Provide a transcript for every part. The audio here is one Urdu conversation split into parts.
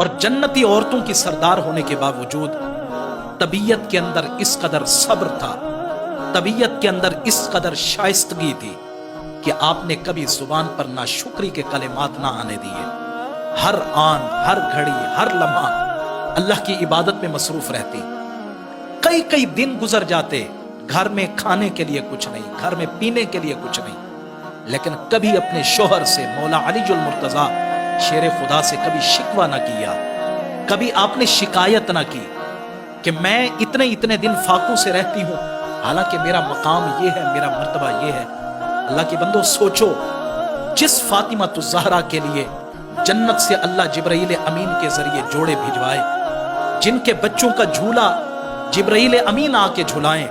اور جنتی عورتوں کی سردار ہونے کے باوجود طبیعت کے اندر اس قدر صبر تھا، طبیعت کے اندر اس قدر شائستگی تھی کہ آپ نے کبھی زبان پر ناشکری کے کلمات نہ آنے دیے۔ ہر آن، ہر گھڑی، ہر لمحہ اللہ کی عبادت میں مصروف رہتی۔ کئی دن گزر جاتے، گھر میں کھانے کے لیے کچھ نہیں، گھر میں پینے کے لیے کچھ نہیں، لیکن کبھی اپنے شوہر سے، مولا علی المرتضیٰ شیر خدا سے کبھی شکوہ نہ کیا، کبھی آپ نے شکایت نہ کی کہ میں اتنے دن فاقوں سے رہتی ہوں، حالانکہ میرا مقام یہ ہے، میرا مرتبہ یہ ہے۔ اللہ کے بندو سوچو، جس فاطمہ الزہرا کے لیے جنت سے اللہ جبرائیل امین کے ذریعے جوڑے بھجوائے، جن کے بچوں کا جھولا جبرائیل امین آ کے جھلائیں،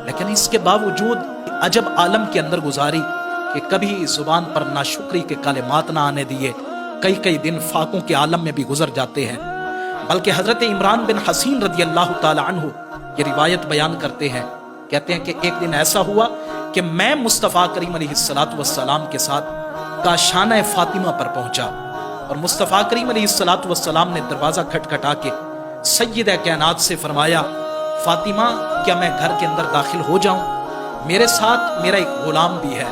لیکن اس کے باوجود عجب عالم کے اندر گزاری کہ کبھی زبان پر ناشکری کے کلمات نہ آنے دیے، کئی دن فاقوں کے عالم میں بھی گزر جاتے ہیں۔ بلکہ حضرت عمران بن حسین رضی اللہ تعالی عنہ یہ روایت بیان کرتے ہیں، کہتے ہیں کہ ایک دن ایسا ہوا کہ میں مصطفیٰ کریم علیہ السلام کے ساتھ کاشانہ فاطمہ پر پہنچا، اور مصطفیٰ کریم علیہ السلام نے دروازہ کھٹکھٹا کے سیدہ کائنات سے فرمایا، فاطمہ کیا میں گھر کے اندر داخل ہو جاؤں؟ میرے ساتھ میرا ایک غلام بھی ہے۔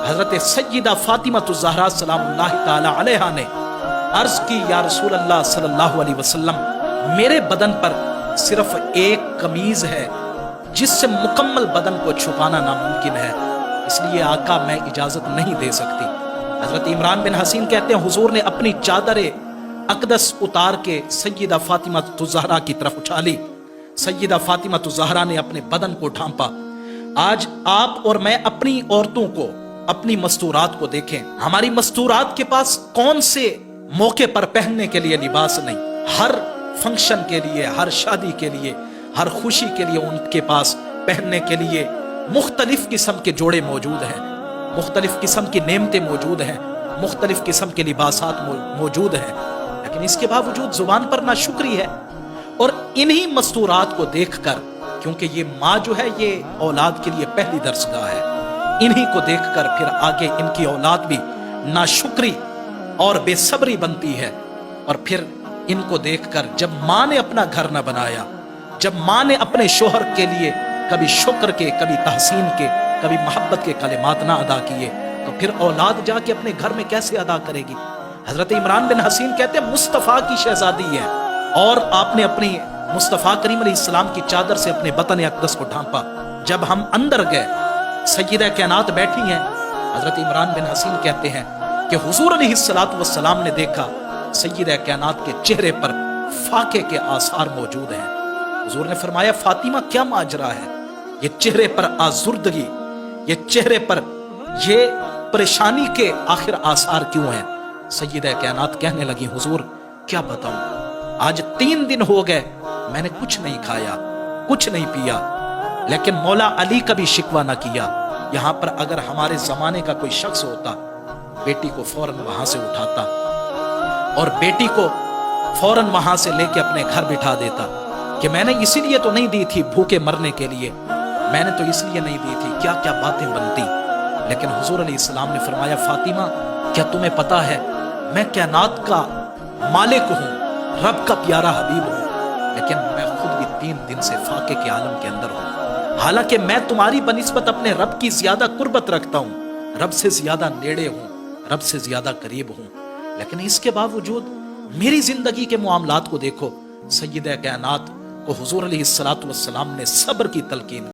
حضرت سیدہ فاطمہ الزہرا سلام اللہ تعالی علیہا نے عرض کی، یا رسول اللہ صلی اللہ علیہ وسلم، میرے بدن پر صرف ایک قمیض ہے جس سے مکمل بدن کو چھپانا ناممکن ہے، اس لیے آقا میں اجازت نہیں دے سکتی۔ حضرت عمران بن حسین کہتے ہیں حضور نے اپنی چادر اقدس اتار کے سیدہ فاطمہ الزہرا کی طرف اٹھا لی۔ سیدہ فاطمہ الزہرا نے اپنے بدن کو ڈھانپا۔ آج آپ اور میں اپنی عورتوں کو، اپنی مستورات کو دیکھیں، ہماری مستورات کے پاس کون سے موقع پر پہننے کے لیے لباس نہیں، ہر فنکشن کے لیے، ہر شادی کے لیے، ہر خوشی کے لیے ان کے پاس پہننے کے لیے مختلف قسم کے جوڑے موجود ہیں، مختلف قسم کی نعمتیں موجود ہیں، مختلف قسم کے لباسات موجود ہیں، لیکن اس کے باوجود زبان پر ناشکری ہے۔ اور انہی مستورات کو دیکھ کر، کیونکہ یہ ماں جو ہے یہ اولاد کے لیے پہلی درسگاہ ہے، انہی کو دیکھ کر پھر آگے ان کی اولاد بھی ناشکری اور بے صبری بنتی ہے۔ اور پھر ان کو دیکھ کر جب ماں نے اپنا گھر نہ بنایا، جب ماں نے اپنے شوہر کے لیے کبھی شکر کے، کبھی تحسین کے، کبھی محبت کے کلمات نہ ادا کیے، تو پھر اولاد جا کے اپنے گھر میں کیسے ادا کرے گی؟ حضرت عمران بن حسین کہتے ہیں مصطفیٰ کی شہزادی ہے، اور آپ نے اپنی مصطفیٰ کریم علیہ السلام کی چادر سے اپنے بطن اقدس کو ڈھانپا۔ جب ہم اندر گئے، سیدہ کائنات بیٹھی ہیں، حضرت عمران بن حسین کہتے ہیں کہ حضور علیہ السلام نے دیکھا سیدہ کائنات کے چہرے پر فاقے کے آثار موجود ہیں۔ حضور نے فرمایا، فاطمہ کیا ماجرا ہے؟ یہ چہرے پر آزردگی، یہ چہرے پر یہ پریشانی کے آخر آثار کیوں ہیں؟ سیدہ کائنات کہنے لگی، حضور کیا بتاؤں، آج 3 دن ہو گئے میں نے کچھ نہیں کھایا، کچھ نہیں پیا، لیکن مولا علی کا بھی شکوہ نہ کیا۔ یہاں پر اگر ہمارے زمانے کا کوئی شخص ہوتا، بیٹی کو فوراً وہاں سے اٹھاتا اور بیٹی کو فوراً وہاں سے لے کے اپنے گھر بٹھا دیتا کہ میں نے اسی لیے تو نہیں دی تھی بھوکے مرنے کے لیے، میں نے تو اس لیے نہیں دی تھی، کیا کیا باتیں بنتی۔ لیکن حضور علیہ السلام نے فرمایا، فاطمہ کیا تمہیں پتا ہے میں کائنات کا مالک ہوں، رب کا پیارا حبیب ہوں، لیکن میں خود بھی 3 دن سے فاقے کے عالم کے اندر ہوں۔ حالانکہ میں تمہاری بنسبت اپنے رب کی زیادہ قربت رکھتا ہوں، رب سے زیادہ نیڑے ہوں، رب سے زیادہ قریب ہوں، لیکن اس کے باوجود میری زندگی کے معاملات کو دیکھو۔ سیدہ کائنات کو حضور علیہ السلام نے صبر کی تلقین